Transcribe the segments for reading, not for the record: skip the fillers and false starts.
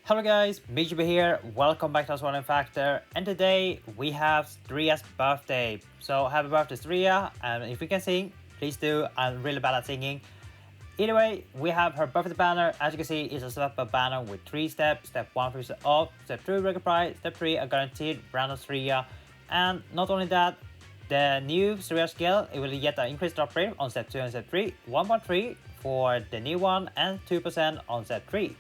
Hello guys, MikuChibi here, welcome back to One Factor, and today we have Strea's birthday. So happy birthday Strea, and if you can sing, please do. I'm really bad at singing. Either way, we have her birthday banner. As you can see, it's a step up banner with 3 steps. Step 1 free off, step 2 regular price, step 3 a guaranteed random Strea. And not only that, the new Strea skill, it will get an increased drop rate on step 2 and step 3, 1.3 for the new one and 2% on step 3.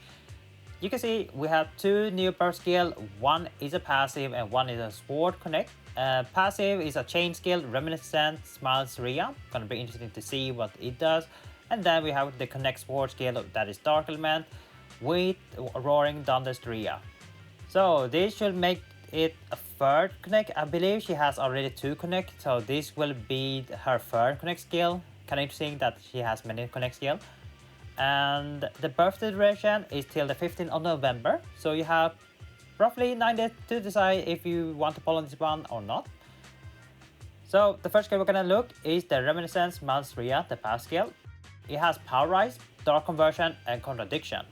You can see we have 2 new burst skill, one is a passive and one is a sword connect. Passive is a chain skill, Reminiscent, Smile Sanya. Gonna be interesting to see what it does. And then we have the connect sword skill, that is dark element with roaring thunder Strea. So this should make it a third connect. I believe she has already 2 connect, so this will be her third connect skill. Kind of interesting that she has many connect skill. And the birthday duration is till the 15th of November, so you have roughly 9 days to decide if you want to follow this one or not. So the first skill we're gonna look is the Reminiscence Strea, the pass skill. It has Power Rise, Dark Conversion, and Contradiction.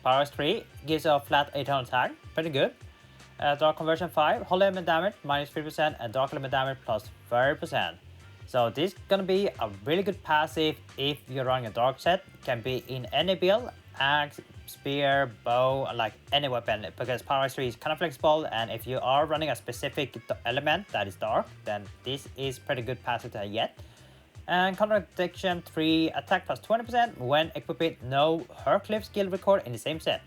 Power Rise 3 gives a flat 800 attack, pretty good. Dark Conversion 5, Holy Element damage minus 3% and Dark Element damage plus 30%. So this is gonna be a really good passive if you're running a dark set. Can be in any build, axe, spear, bow, like any weapon, because Power 3 is kind of flexible, and if you are running a specific element that is dark, then this is pretty good passive to get. And Contradiction 3, attack plus 20% when equipping no Hercliff skill record in the same set.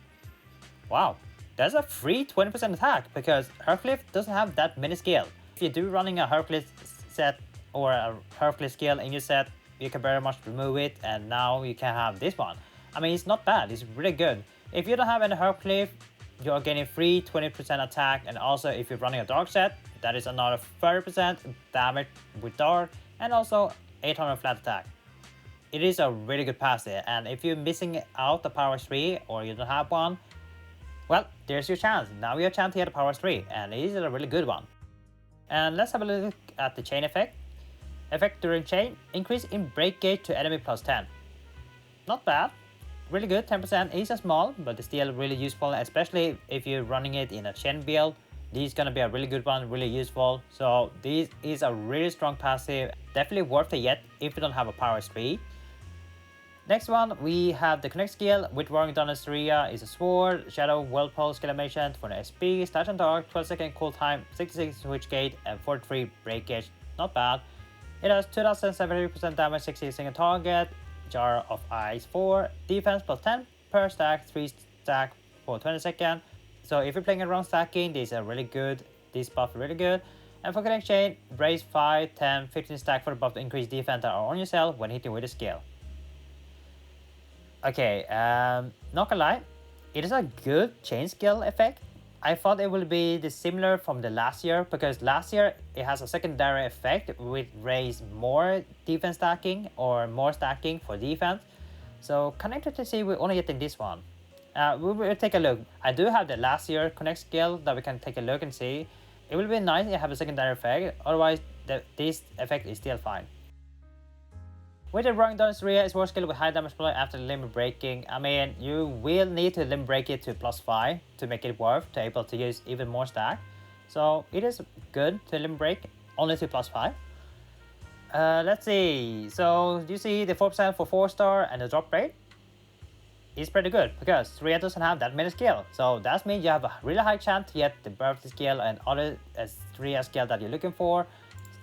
Wow, that's a free 20% attack, because Hercliff doesn't have that many skill. If you do running a Hercliff set or a Hercliff skill in your set, you can very much remove it, and now you can have this one. I mean, it's not bad, it's really good. If you don't have any Hercliff, you're getting free 20% attack, and also if you're running a dark set, that is another 30% damage with dark, and also 800 flat attack. It is a really good passive, and if you're missing out the Power 3 or you don't have one, well, there's your chance. Now you have a chance to get a Power 3, and it is a really good one. And let's have a look at the chain effect. Effect during chain, increase in break gauge to enemy plus 10. Not bad, really good. 10% is a small, but it's still really useful, especially if you're running it in a chain build. This is gonna be a really good one, really useful. So this is a really strong passive, definitely worth it yet if you don't have a Power 3. Next one, we have the connect skill with Roaring Thunder Strea is a sword, shadow, whirlpool skill animation for an SP, slash and dark, 12-second cool time, 66 switch gate, and 43 break gauge. Not bad. It has 2700% damage, 60 single target, Jar of Ice 4, defense plus 10 per stack, 3 stack for 20 seconds. So if you're playing around stacking, these are really good. This buff is really good. And for connect chain, raise 5, 10, 15 stack for the buff to increase defense that are on yourself when hitting with a skill. Okay, not gonna lie, it is a good chain skill effect. I thought it will be similar from the last year, because last year it has a secondary effect with raise more defense stacking or more stacking for defense. So connected to see, we're only getting this one. We will take a look. I do have the last year connect skill that we can take a look and see. It will be nice to have a secondary effect, otherwise this effect is still fine. With the Roaring Thunder Strea is war skill with high damage blow after limit breaking. I mean, you will need to limit break it to plus 5 to make it worth to able to use even more stack. So it is good to limit break only to plus 5. Let's see. So you see the 4% for 4-star and the drop rate is pretty good, because Strea doesn't have that many skill. So that means you have a really high chance to get the birthday skill and other Strea skill that you're looking for.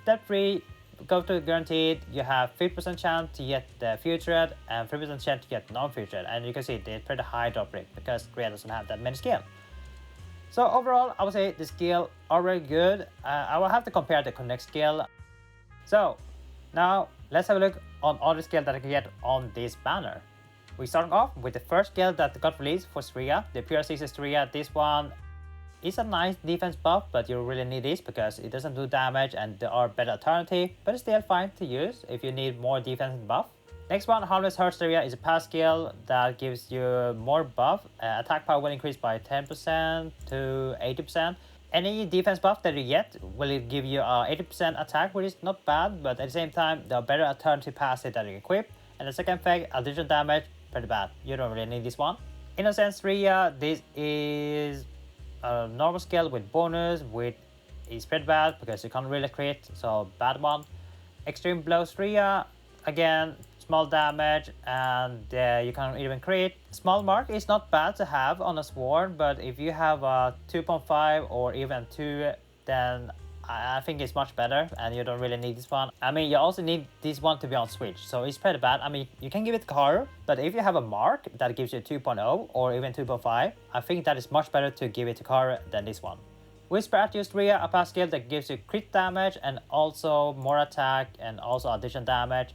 Step 3. Go to guaranteed, you have 50% chance to get the future and 50% chance to get non-future, and you can see they're pretty high drop rate because Strea doesn't have that many skill. So overall, I would say the skill are very good. I will have to compare the connect skill. So now let's have a look on all the skill that I can get on this banner. We're starting off with the first skill that got released for Strea, the PR3 Strea. This one it's a nice defense buff, but you really need this because it doesn't do damage and there are better alternatives, but it's still fine to use if you need more defense buff. Next one, Harvest Heart Strea is a pass skill that gives you more buff. Attack power will increase by 10% to 80%. Any defense buff that you get will give you a 80% attack, which is not bad, but at the same time, there are better alternative passes that you can equip. And the second effect, additional damage, pretty bad. You don't really need this one. Innocent Strea, this is a normal skill with bonus, with is pretty bad because you can't really crit, so bad one. Extreme Blow Strea, again, small damage, and you can even crit. Small mark is not bad to have on a sword, but if you have a 2.5 or even 2, then I think it's much better, and you don't really need this one. I mean, you also need this one to be on Switch, so it's pretty bad. I mean, you can give it Karu, but if you have a mark that gives you 2.0 or even 2.5, I think that is much better to give it to Karu than this one. Whisper at Strea, a pass skill that gives you crit damage and also more attack and also additional damage.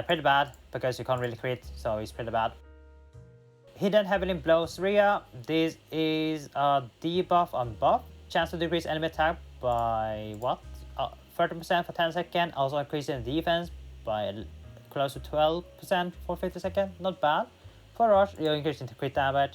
Pretty bad because you can't really crit, so it's pretty bad. Hidden Heavily Blow Strea, this is a debuff on buff. Chance to decrease enemy attack by what? 30% for 10 seconds, also increasing defense by close to 12% for 50 seconds. Not bad. For rush, you're increasing the crit damage.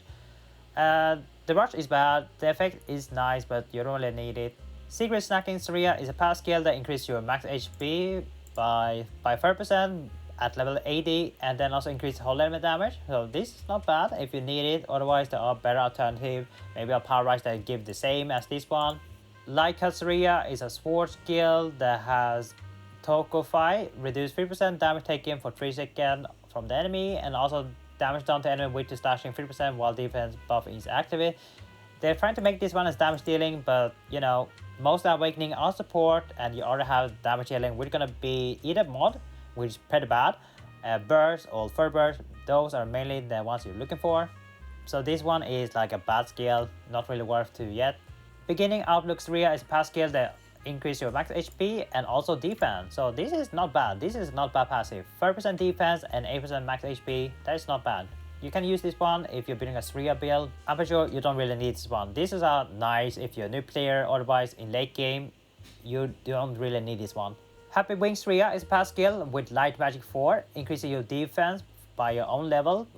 The rush is bad, the effect is nice, but you don't really need it. Secret Snacking Strea is a pass skill that increases your max HP by 5% at level 80, and then also increase whole enemy damage. So this is not bad if you need it, otherwise there are better alternative, maybe a power rise that give the same as this one. Light Cut Strea is a sword skill that has Tokofai, reduce 3% damage taken for 3 seconds from the enemy, and also damage done to enemy with the slashing 3% while defense buff is activated. They're trying to make this one as damage dealing, but you know, most Awakening are support, and you already have damage dealing, which is gonna be either mod, which is pretty bad, burst or fur burst, those are mainly the ones you're looking for. So this one is like a bad skill, not really worth to yet. Beginning Outlook Strea is a pass skill that increase your max HP and also defense. So this is not bad. This is not bad passive. 30% defense and 8% max HP. That is not bad. You can use this one if you're building a Strea build. I'm pretty sure you don't really need this one. This is a nice if you're a new player, otherwise in late game, you don't really need this one. Happy Wing Strea is a pass skill with Light Magic 4, increasing your defense by your own level,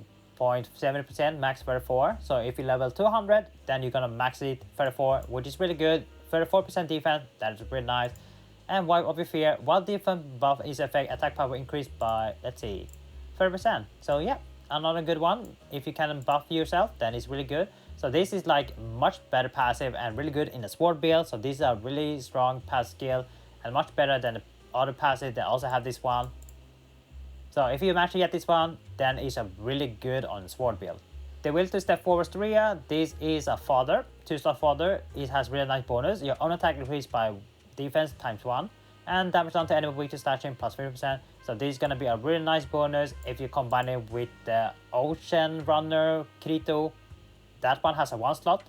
0.70%, max 34. So if you level 200, then you're gonna max it 34, which is really good. 34% defense, that is really nice. And Wipe of Your Fear, while defense buff is effect, attack power increased by, let's see, 30%. So yeah, another good one. If you can buff yourself, then it's really good. So this is like much better passive and really good in the sword build. So this is a really strong pass skill and much better than the other passive that also have this one. So if you manage to get this one, then it's a really good on sword build. The Will to Step Forward Strea, this is a fodder, 2-star fodder. It has really nice bonus. Your own attack increased by defense times 1 and damage done to enemy weak to slashing plus 50%. So this is gonna be a really nice bonus if you combine it with the Ocean Runner Kirito. That one has a 1 slot.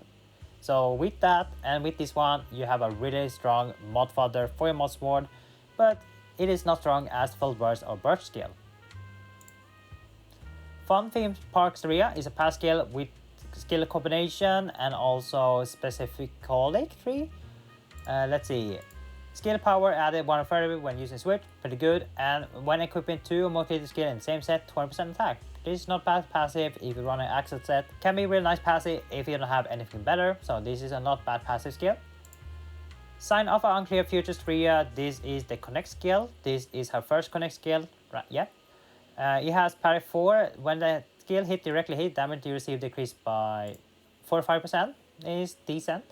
So with that and with this one, you have a really strong mod fodder for your mod sword, but it is not strong as full burst or burst skill. Fun Theme Park Strea is a pass skill with skill combination and also specific tree. Let's see. Skill power added 130 when using switch, pretty good. And when equipping 2 or more creative skill in the same set, 20% attack. This is not bad passive if you run an accent set. Can be really nice passive if you don't have anything better. So this is a not bad passive skill. Sign of an Unclear Future Strea, this is the connect skill. This is her first connect skill, right? Yeah. It has parry 4. When the skill directly hit, damage you receive decreased by 45%. Is decent.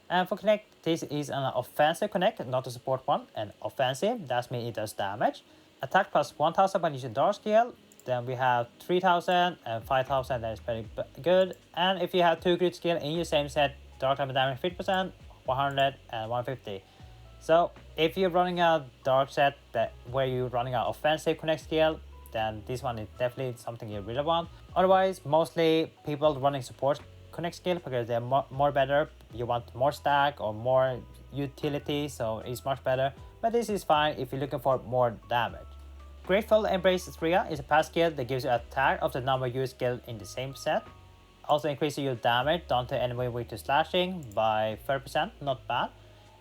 And for connect, this is an offensive connect, not a support one. And offensive, that means it does damage. Attack plus 1000 when using dark skill. Then we have 3000 and 5000, that is pretty good. And if you have 2 crit skill in your same set, dark damage 50%, 100 and 150. So if you're running a dark set where you're running an offensive connect skill, then this one is definitely something you really want. Otherwise, mostly people running support connect skill because they're more better. You want more stack or more utility, so it's much better. But this is fine if you're looking for more damage. Grateful Embrace Strea is a pass skill that gives you attack of the number you skill in the same set. Also increases your damage done to enemy weak to slashing by 30%, not bad.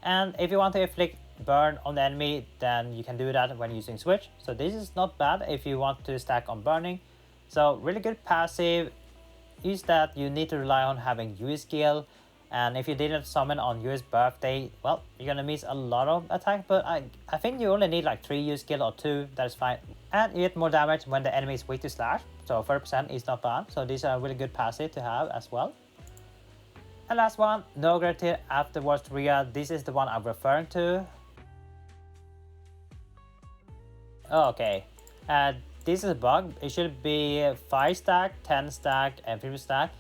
And if you want to inflict burn on the enemy, then you can do that when using switch. So this is not bad if you want to stack on burning. So really good passive is that you need to rely on having UE skill And if you didn't summon on US birthday, well, you're gonna miss a lot of attack, but I think you only need like 3 use skill or 2, that's fine. And you get more damage when the enemy is weak to slash, so 30% is not bad. So these are really good passive to have as well. And last one, no gratitude afterwards Strea. This is the one I'm referring to. Okay, this is a bug. It should be 5 stack, 10 stack, and 50 stack.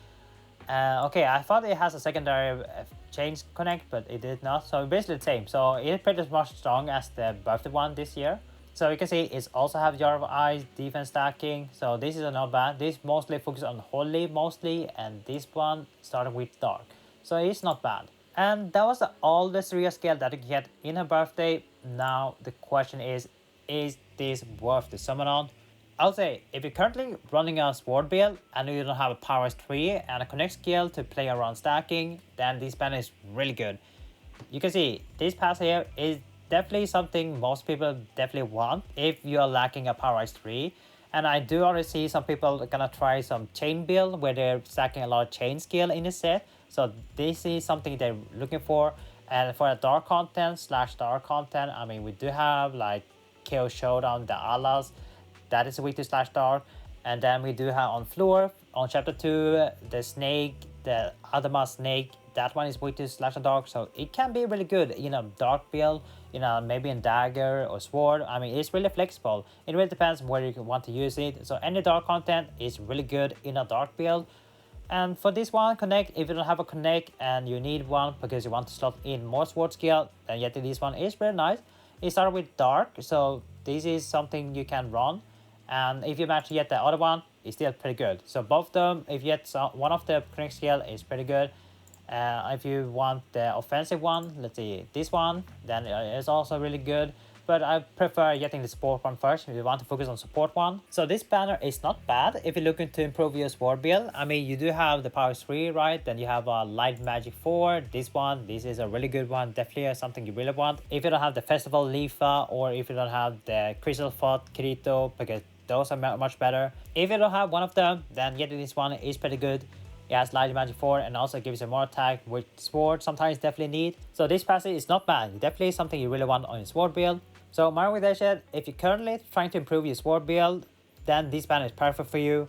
Okay, I thought it has a secondary chain connect, but it did not. So basically the same. So it's pretty much strong as the birthday one this year. So you can see it's also have Jar of Eyes, defense stacking. So this is not bad. This mostly focuses on Holy mostly, and this one started with Dark. So it's not bad. And that was all the Strea skill that you get in her birthday. Now the question is this worth the summon on? I'll say, if you're currently running a sword build and you don't have a power 3 and a connect skill to play around stacking, then this banner is really good. You can see this pass here is definitely something most people definitely want if you are lacking a power 3. And I do already see some people gonna try some chain build where they're stacking a lot of chain skill in the set. So this is something they're looking for. And for a dark content / dark content, I mean, we do have like KO Showdown, the Alas, that is weak to / dark. And then we do have on Floor, on chapter 2, the snake, the Adama snake, that one is weak to / dark. So it can be really good in a dark build, maybe in dagger or sword. I mean, it's really flexible. It really depends where you want to use it. So any dark content is really good in a dark build. And for this one, connect, if you don't have a connect and you need one because you want to slot in more sword skill, then yet this one is very nice. It started with dark, so this is something you can run. And if you manage to get the other one, it's still pretty good. So both of them, if you get one of the connect skill, is pretty good. If you want the offensive one, let's see, this one, then it's also really good. But I prefer getting the support one first if you want to focus on support one. So this banner is not bad if you're looking to improve your sword build. I mean, you do have the power 3, right? Then you have a light magic 4. This is a really good one. Definitely something you really want. If you don't have the festival Lifa, or if you don't have the crystal fort Kirito, because those are much better. If you don't have one of them, then getting this one is pretty good. It has light magic 4 and also gives you more attack, which sword sometimes definitely need. So this passive is not bad. Definitely something you really want on your sword build. So my recommendation, if you're currently trying to improve your sword build, then this banner is perfect for you.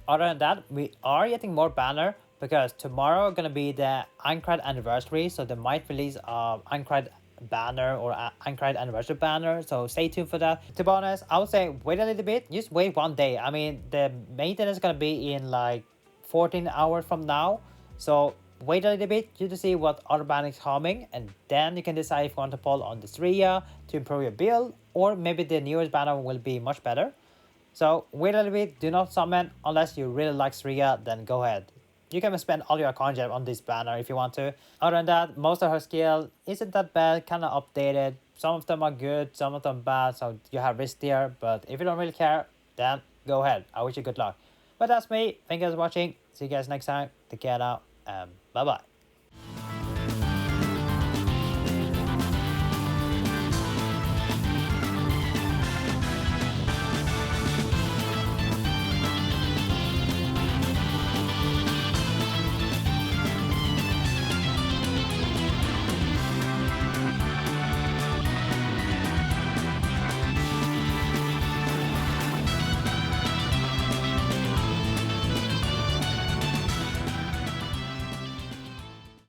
Other than that, we are getting more banner because tomorrow gonna be the Ankrad anniversary. So they might release a Ankrad banner or Ankrad anniversary banner. So stay tuned for that. To be honest, I would say wait a little bit. Just wait one day. I mean, the maintenance is gonna be in like 14 hours from now. So wait a little bit just to see what other banner is coming, and then you can decide if you want to pull on the Strea to improve your build, or maybe the newest banner will be much better. So wait a little bit, do not summon unless you really like Strea, then go ahead. You can spend all your conjure on this banner if you want to. Other than that, most of her skill isn't that bad, kind of updated. Some of them are good, some of them bad, so you have risk there. But if you don't really care, then go ahead. I wish you good luck. But that's me. Thank you guys for watching. See you guys next time. Take care now. Bye bye.